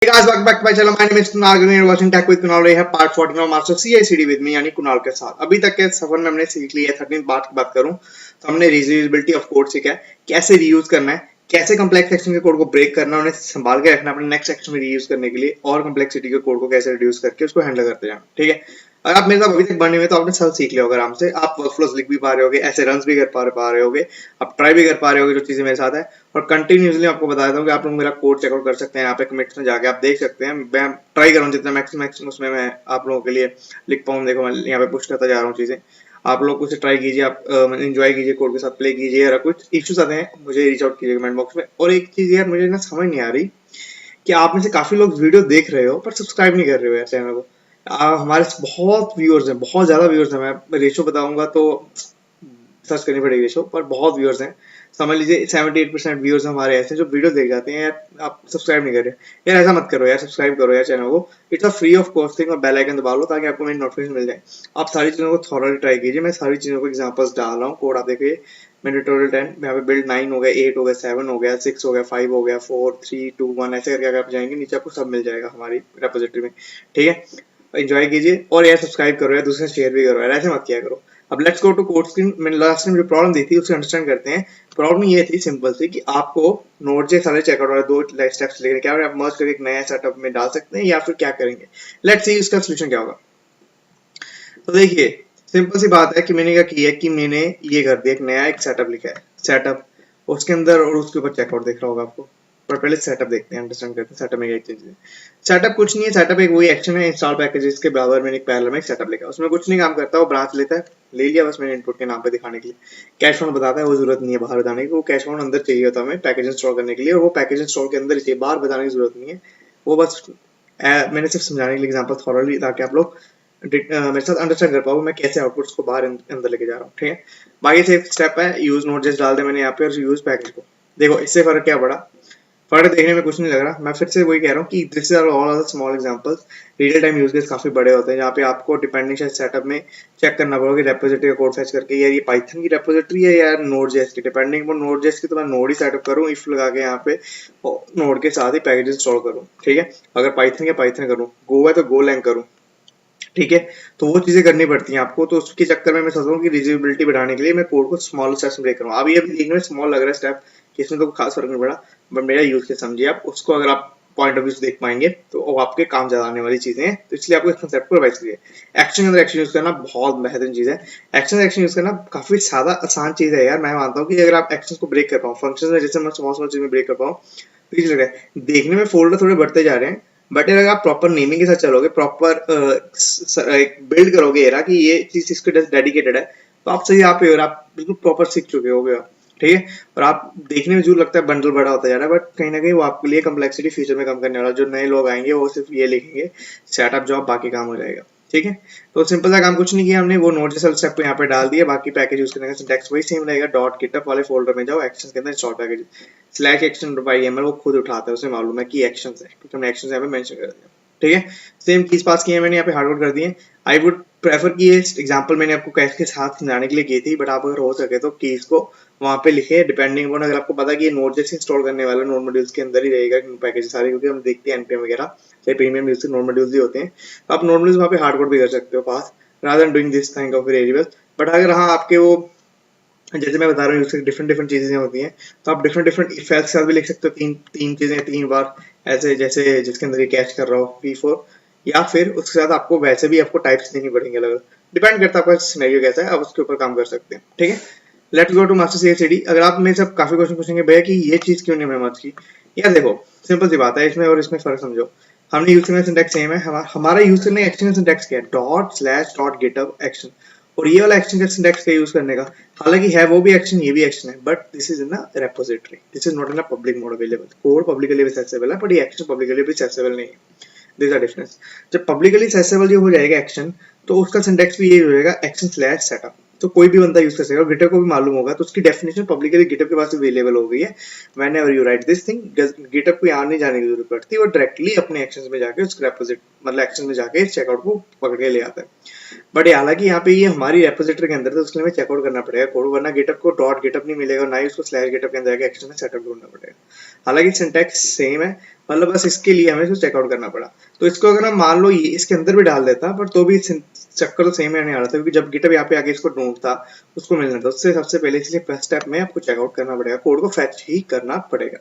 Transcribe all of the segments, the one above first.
Hey guys, welcome back to my channel. My name is Kunal and you're watching Tech with Kunal. ये है part 14 of master CI/CD with me यानी कुणाल के साथ। अभी तक के सफर में हमने सीख लिया है 13 पार्ट की बात करूं तो हमने रीयूजेबिलिटी ऑफ कोड सीखा है, कैसे रीयूज करना है, कैसे कम्प्लेक्स सेक्शन के कोड को ब्रेक करना है, उन्हें संभाल के रखना अपने नेक्स्ट सेक्शन में रीयूज करने के लिए, और कम्प्लेक्सिटी के कोड को कैसे रिड्यूस करके उसको हैंडल करते जाना। ठीक है, अगर आप मेरे साथ अभी तक बने हुए तो आपने सब सीख लिया होगा आराम से। आप वर्कफ्लोज लिख भी पा रहे होगे, ऐसे रन्स भी कर पा रहे होगे, आप ट्राई भी कर पा रहे होगे जो चीजें मेरे साथ है। और कंटिन्यूसली आपको बता देता हूँ कि आप लोग मेरा कोड चेकआउट कर सकते हैं, यहाँ पे कमेंट्स में जाके आप देख सकते हैं। मैं ट्राई कर रहा हूँ जितना मैक्सिमम उसमें मैं आप लोगों के लिए लिख पाऊँ। देखो मैं यहाँ पे पुश करता जा रहा हूँ चीजें, आप लोग उसे ट्राई कीजिए, आप एंजॉय कीजिए, कोड के साथ प्ले कीजिए। अगर कुछ इश्यूज आते हैं मुझे रीच आउट कीजिए कमेंट बॉक्स में। और एक चीज यार मुझे ना समझ नहीं आ रही कि आप में से काफी लोग वीडियो देख रहे हो पर सब्सक्राइब नहीं कर रहे हो यार चैनल को। हमारे बहुत व्यूअर्स हैं, बहुत ज्यादा व्यूअर्स हैं। मैं रेशो बताऊंगा तो सर्च करनी पड़ेगी रेशो, पर बहुत व्यूअर्स हैं। समझ लीजिए 78% व्यूअर्स हमारे ऐसे जो वीडियो देख जाते हैं यार, आप सब्सक्राइब नहीं कर रहे यार। ऐसा मत करो यार, सब्सक्राइब करो यार चैनल को। It's a free of cost thing, और बेल आइकन दबा लो ताकि आपको मेरी नोटिफिकेशन मिल जाए। आप सारी चीजों को थॉरली ट्राई कीजिए। मैं सारी चीजों को एग्जांपल्स डाल रहा हूँ, कोड आप देखिए। मैं ट्यूटोरियल 10 यहाँ पे बिल्ड 9 हो गया, 8 हो गया, 7 हो गया, 6 हो गया, 5 हो गया, 4 3 2 1 ऐसे करके अगर आप जाएंगे नीचे आपको सब मिल जाएगा हमारी रेपोजिटरी में। ठीक है, एंजॉय कीजिए और यार सब्सक्राइब करो यार, दूसरे शेयर भी करो यार, ऐसे मत किया करो। अब let's go to code screen. मैंने लास्ट टाइम जो प्रॉब्लम दी थी उसे अंडरस्टैंड करते हैं। प्रॉब्लम ये थी सिंपल सी कि आपको नोड.जेएस सारे चेकआउट वाले दो स्टेप्स लेके क्या आप मर्ज करके एक नया सेटअप में डाल सकते हैं या फिर क्या करेंगे। लेट्स सी इसका सोल्यूशन क्या होगा। तो देखिए सिंपल सी बात है कि मैंने क्या किया कि मैंने ये कर दिया, एक नया एक सेटअप लिखा है, सेटअप उसके अंदर और उसके ऊपर चेकआउट दिख रहा होगा आपको। पर पहले सेटअप देखते हैं, अंडरस्टैंड करते हैं सेटअप में क्या चीज है। सेटअप कुछ नहीं है, सेटअप एक वही एक्शन है इंस्टॉल पैकेजेस के बराबर। मैंने एक पैरेलल में एक सेटअप लिखा है, उसमें कुछ नहीं काम करता, वो ब्रांच लेता है, ले लिया बस मैंने इनपुट के नाम पे दिखाने के लिए। कैश फाउंड बताता है, वो जरूरत नहीं है बाहर बताने की, वो कैश फाउंड अंदर चाहिए होता है हमें पैकेज इंस्टॉल करने के लिए, और वो पैकेज इंस्टॉल के अंदर ही चाहिए, बाहर बताने की जरूरत नहीं है। वो बस मैंने सिर्फ समझाने के लिए एग्जांपल थॉरली, ताकि आप लोग मेरे साथ अंडरस्टैंड कर पाओ मैं कैसे आउटपुट्स को बाहर अंदर लेके जा रहा हूँ। ठीक है, बाकी से स्टेप है यूज नोड.जेएस डाल दे मैंने यहाँ पे, और यूज पैकेज को देखो। इससे फर्क क्या पड़ा? फर्क देखने में कुछ नहीं लग रहा। मैं फिर से वही कह रहा हूँ कि this are all are small examples. Real time use case काफी बड़े होते हैं जहाँ पे आपको डिपेंडिंग सेटअप में चेक करना पड़ेगा कि रेपोजिटरी का कोड फेच करके यार ये पाइथन की रेपोजिटरी है या नोड.जेएस की। डिपेंडिंग अपॉन नोड.जेएस की तो मैं नोड ही सेटअप करूँ, इफ लगा के यहाँ पे नोड के साथ ही पैकेज इंस्टॉल करूँ। ठीक है, अगर पाइथन के पाइथन करूँ, गो है तो गो लैंग करूँ। ठीक है, तो वो चीजें करनी पड़ती हैं आपको। तो उसके चक्कर में मैं सोचता हूँ कि रीयूजेबिलिटी बढ़ाने के लिए मैं कोड को स्मॉल स्टेप्स में ब्रेक करूँ। अभी अभी देखने में स्मॉल लग रहा है स्टेप, कि इसमें तो खास फर्क नहीं पड़ा, बट मेरा यूज के समझिए आप उसको। अगर आप पॉइंट ऑफ व्यू से देख पाएंगे तो वो आपके काम ज्यादा आने वाली चीजें हैं। तो इसलिए आपको इस कंसेप्ट को रिवाइज करिए। एक्शन के अंदर एक्शन यूज करना बहुत बेहतरीन चीज है। एक्शन यूज करना काफी ज्यादा आसान चीज है यार। मैं मानता हूँ कि अगर आप एक्शन को ब्रेक कर पाओ, फंक्शन में जैसे मैं स्मॉल स्मॉल चीज में ब्रेक कर पाऊँ तो इजी लग रहा है। देखने में फोल्डर थोड़े बढ़ते जा रहे हैं, बट अगर आप प्रॉपर नेमिंग के साथ चलोगे, प्रॉपर बिल्ड करोगे एरा कि ये चीज इसके डेडिकेटेड है, तो आप सही आप आप बिल्कुल प्रॉपर सीख चुके होगे। ठीक है, और आप देखने में जरूर लगता है बंडल बड़ा होता जा रहा है, बट कहीं ना कहीं वो आपके लिए कम्प्लेक्सिटी फ्यूचर में कम करने वाला। जो नए लोग आएंगे वो सिर्फ ये लिखेंगे सेटअप जॉब, बाकी काम हो जाएगा। ठीक है, तो सिंपल सा काम कुछ नहीं किया हमने, वो नोड जैसा स्टेप को यहाँ पे डाल दिया। बाकी पैकेज यूज करने का सिंटैक्स वही सेम रहेगा। डॉट गिटहब वाले फोल्डर में जाओ, एक्शन के अंदर install package slash action by ML वो खुद उठाता है, उसे मालूम है कि एक्शन है, क्योंकि हमने एक्शन यहाँ पे मेंशन कर दिया। ठीक है, सेम कीज पास किए मैंने यहाँ पे हार्डवर्ड कर दिए। आई वुड प्रेफर कि ये एग्जांपल मैंने आपको कैश के साथ समझाने के लिए की थी, बट आप अगर हो सके तो कीज को वहां पे लिखे डिपेंडिंग अपॉन। अगर आपको पता कि ये नोड जैसे इंस्टॉल करने वाला नोड मॉड्यूल्स के अंदर ही रहेगा पैकेज सारे, क्योंकि हम देखते हैं एनपीएम वगैरह चाहे प्रीमियम यूज से नोड मॉड्यूल्स ही होते हैं, तो आप नोड मॉड्यूल्स वहां पे हार्डवर्ड भी कर सकते हो pass, rather than doing this kind of variables. But अगर हाँ आपके वो जैसे मैं बता रहा हूँ उससे डिफरेंट डिफरेंट चीजें होती हैं, तो आप डिफरेंट डिफरेंट इफेक्ट के साथ भी लिख सकते हो। तीन तीन चीजें 3 बार ऐसे, जैसे जिसके अंदर ये कैच कर रहा हो V4, या फिर उसके साथ आपको वैसे भी आपको टाइप्स देनी पड़ेंगे अलग। डिपेंड करता है आपका सिनेरियो कैसा है, आप उसके ऊपर काम कर सकते हैं। ठीक है, let's go to master CI/CD। अगर आप मेरे से काफी क्वेश्चन पूछेंगे भैया कि ये चीज क्यों नहीं मैं मत की, यार देखो सिंपल सी बात है इसमें और इसमें फर्क समझो। हमने यूज करने सिंटैक्स सेम है, हमारा यूज करने एक्शन का सिंटैक्स क्या है, dot slash dot GitHub action. और ये वाला एक्शन का सिंटैक्स का यूज करने का, हालांकि है वो भी एक्शन ये भी एक्शन है, but this is in a repository, this is not in a public mode available. Code publicly भी एक्सेसिबल है, बट ये एक्शन पब्लिकली भी एक्सेसिबल नहीं है। This are difference. जब पब्लिकली एक्सेसिबल ये हो जाएगा एक्शन, तो उसका सिंटैक्स भी यही हो जाएगा, एक्शन स्लैश सेटअप। तो कोई भी बंदा यूज कर सकेगा, गिटहब को भी मालूम होगा, तो उसकी डेफिनेशन पब्लिकली गिटहब के पास अवेलेबल हो गई है। When ever you right this thing, GitHub को यहाँ नहीं जाने की जरूरत पड़ती, वो डायरेक्टली अपने एक्शंस में जाके उसके रेपोजिट मतलब एक्शन में जाके चेकआउट को पकड़ के ले आता है। बट हालांकि यहाँ पे ये हमारी रेपोजिटरी के अंदर, तो उसके लिए हमें चेकआउट करना पड़ेगा कोड, वरना गिटहब को डॉट गिटहब नहीं मिलेगा, ना ही उसको स्लैश गिटहब के अंदर जाके एक्शन में सेटअप ढूंढना पड़ेगा। हालांकि सिंटैक्स सेम है, मतलब बस इसके लिए हमें इसको चेकआउट करना पड़ा। तो इसको अगर हम मान लो ये इसके अंदर भी डाल देता, पर तो भी चक्कर तो सेम रहने वाला था, क्योंकि जब गिटहब यहाँ पे आके इसको ढूंढता उसको मिलना था, उससे सबसे पहले इसलिए फर्स्ट स्टेप में आपको चेकआउट करना पड़ेगा, कोड को फेच ही करना पड़ेगा।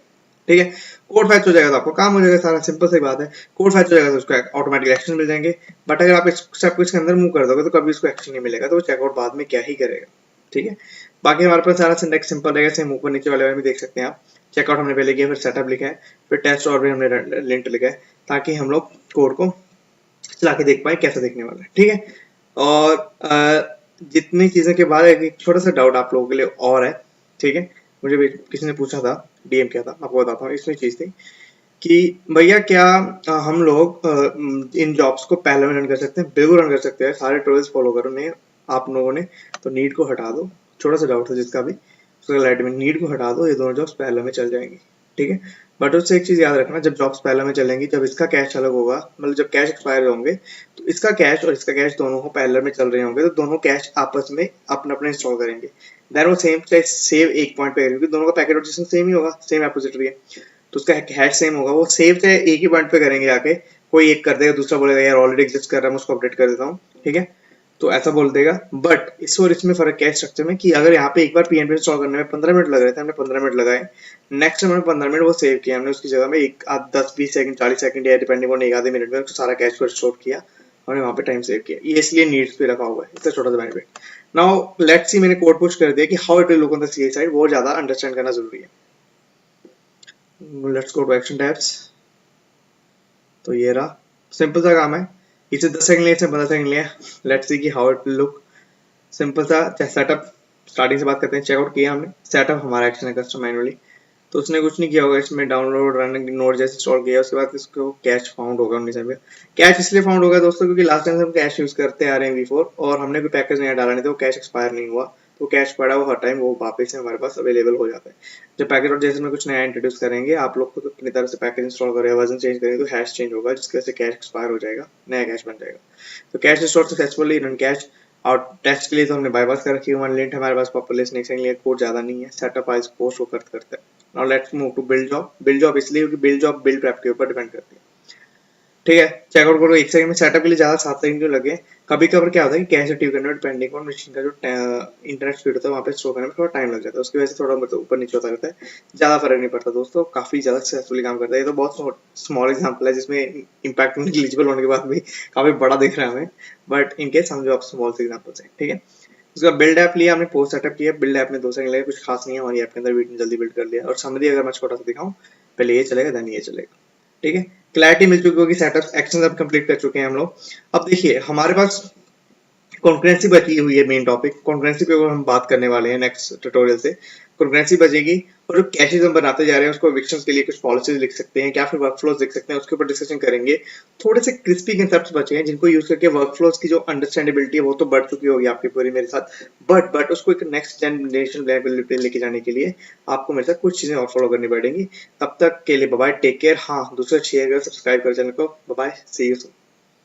ठीक है, कोड फैच हो जाएगा तो आपको काम हो जाएगा सारा, सिंपल सी बात है। कोड फैच हो जाएगा तो उसको ऑटोमेटिक एक्शन मिल जाएंगे। बट अगर आप इस सब कुछ के अंदर मूव कर दोगे तो कभी उसको एक्शन नहीं मिलेगा, तो वो चेकआउट बाद में क्या ही करेगा। ठीक है, बाकी हमारे पास सारा सिंटैक्स सिंपल रहेगा, सेम ऊपर नीचे वाले में देख सकते हैं आप। चेकआउट हमने पहले किया, फिर सेटअप लिखा है, फिर टेस्ट और भी हमने लिंट लिखा है, ताकि हम लोग कोड को चला के देख पाए कैसा दिखने वाला है। ठीक है, और जितनी चीजें के बाद एक छोटा सा डाउट आप लोगों के लिए और है। ठीक है, मुझे भी किसी ने पूछा था, डीएम किया था, आपको बताता हूँ। इसमें चीज थी कि भैया क्या हम लोग इन जॉब्स को पहले में रन कर सकते हैं? बिल्कुल रन कर सकते हैं, सारे ट्यूटोरियल्स फॉलो करो ने आप लोगों ने। तो नीड को हटा दो, छोटा सा डाउट था जिसका भी, उसका लाइट में नीड को हटा दो, ये दोनों जॉब्स पहले में चल जाएंगी। ठीक है, बट उससे एक चीज याद रखना, जब जॉब्स पहले में चलेंगी, जब इसका कैश अलग होगा, मतलब जब कैश एक्सपायर होंगे, तो इसका कैश और इसका कैश दोनों को पहले में चल रहे होंगे, तो दोनों कैश आपस में अपना अपना इंस्टॉल करेंगे। देन वो सेम सेव एक पॉइंट पे, क्योंकि दोनों का पैकेट रोटेशन सेम ही होगा, सेम रेपोजिटरी है, तो उसका हैश सेम होगा। वो सेव चाहे एक ही पॉइंट पे करेंगे आके, कोई एक कर देगा, दूसरा बोलेगा यार ऑलरेडी एग्जिस्ट कर रहा है, मैं उसको अपडेट कर देता हूँ। ठीक है, तो ऐसा बोल देगा। बट इस और इसमें फर्क क्या है स्ट्रक्चर में, कि अगर यहाँ पे एक बार पीएनपी इंस्टॉल करने में 15 मिनट लग रहे थे, हमने 15 मिनट लगाए, नेक्स्ट हमने 15 मिनट वो सेव किया, हमने उसकी जगह में एक 10-20 सेकंड 40 सेकंड या डिपेंडिंग ऑन एक आधे मिनट में सारा कैश को स्टोर किया, हमने वहाँ पे टाइम सेव किया। ये इसलिए नीड्स पे रखा हुआ है, इसका छोटा सा बेनिफिट। नाउ लेट्स सी, मैंने कोड पुश कर दिया कि how it will look on the CI side, वो ज्यादा अंडरस्टैंड करना जरूरी है। Let's go to action tabs. तो ये रहा, सिंपल सा काम है, इसे 10 सेकंड लिया, इसे 15 सेकंड लिया। लेट्स सी कि how it will look. Simple सा सेटअप, स्टार्टिंग से बात करते हैं। चेकआउट किया हमने, सेटअप हमारा एक्शन है कस्टम मैनुअली, तो उसने कुछ नहीं किया होगा, इसमें डाउनलोड रन नोड जैसे इंस्टॉल किया, उसके बाद इसको कैश फाउंड होगा 19 में। कैश इसलिए फाउंड होगा दोस्तों, क्योंकि लास्ट टाइम हम कैश यूज करते आ रहे हैं V4, और हमने कोई पैकेज नया डाला नहीं था, वो कैश एक्सपायर नहीं हुआ, तो कैश पड़ा वो हर टाइम वो वापस से हमारे पास अवेलेबल हो जाता है। जब पैकेज और जैसे में कुछ नया इंट्रोड्यूस करेंगे, आप लोग को तो अपनी तरह से पैकेज इंस्टॉल करें, वर्जन चेंज करेंगे, तो हैश चेंज होगा, जिसकी वजह से कैश एक्सपायर हो जाएगा, नया कैश बन जाएगा। तो cash restore successfully, run cash. और टेस्ट के लिए तो हमने बाईपास कर रखी है, वन लिंट हमारे पास पॉपुलेशन एक सेकंड लिए, कोड ज्यादा नहीं है, सेटअप वाइज पोस्ट वो करते हैं। Now let's move to build job. Build job इसलिए क्योंकि बिल्ड जॉब बिल्ड प्रैप के ऊपर डिपेंड करती है। ठीक है, चेकआउट करो एक सेकंड में, सेटअप के लिए ज्यादा 7 सेकंड क्यों लगे? कभी कभार क्या होता है कि कैश एक्टिव करने में डिपेंडिंग ऑन मशीन का जो इंटरनेट स्पीड होता है, वहाँ पे स्टोर करने में थोड़ा टाइम लग जाता है, उसकी वजह से थोड़ा मतलब ऊपर नीचे होता रहता है, ज्यादा फर्क नहीं पड़ता दोस्तों, काफी ज्यादा सक्सेसफुली काम करता है। ये तो बहुत स्मॉल एग्जांपल है जिसमें इम्पैक्ट नेग्लिजिबल होने के बाद भी काफी बड़ा दिख रहा है हमें, बट इनकेस समझो आप स्मॉल से एग्जांपल्स हैं। ठीक है, उसका बिल्ड ऐप लिया हमने, पोस्ट सेटअप किया, बिल्ड ऐप में 2 सेकंड लगे, कुछ खास नहीं है हमारी ऐप के अंदर, वीडियो जल्दी बिल्ड कर लिया। और समरी अगर मैं छोटा सा दिखाऊं, पहले ये चलेगा देन ये चलेगा। ठीक है, क्लैरिटी मिल चुकी होगी, सेटअप एक्शन अब कंप्लीट कर चुके हैं हम लोग। अब देखिए हमारे पास कॉन्करेंसी बची हुई है, मेन टॉपिक कॉन्करेंसी पे हम बात करने वाले हैं नेक्स्ट ट्यूटोरियल से। कॉन्करेंसी बचेगी, और जो कैशेज हम बनाते जा रहे हैं उसको एविक्शंस के लिए कुछ पॉलिसीज लिख सकते हैं, क्या फिर वर्कफ्लोज लिख सकते हैं, उसके ऊपर डिस्कशन करेंगे। थोड़े से क्रिस्पी कंसेप्ट्स बचे हैं जिनको यूज करके वर्कफ्लोज की जो अंडरस्टैंडेबिलिटी है वो तो बढ़ चुकी होगी आपकी पूरी मेरे साथ, बट उसको एक नेक्स्ट जनरेशन लेवल पे लेके जाने के लिए आपको मेरे साथ कुछ चीजें और फॉलो करनी पड़ेंगी। तब तक के लिए बाय बाय, टेक केयर। हाँ, दूसरा शेयर करो, सब्सक्राइब करो चैनल को। Bye bye, see you soon.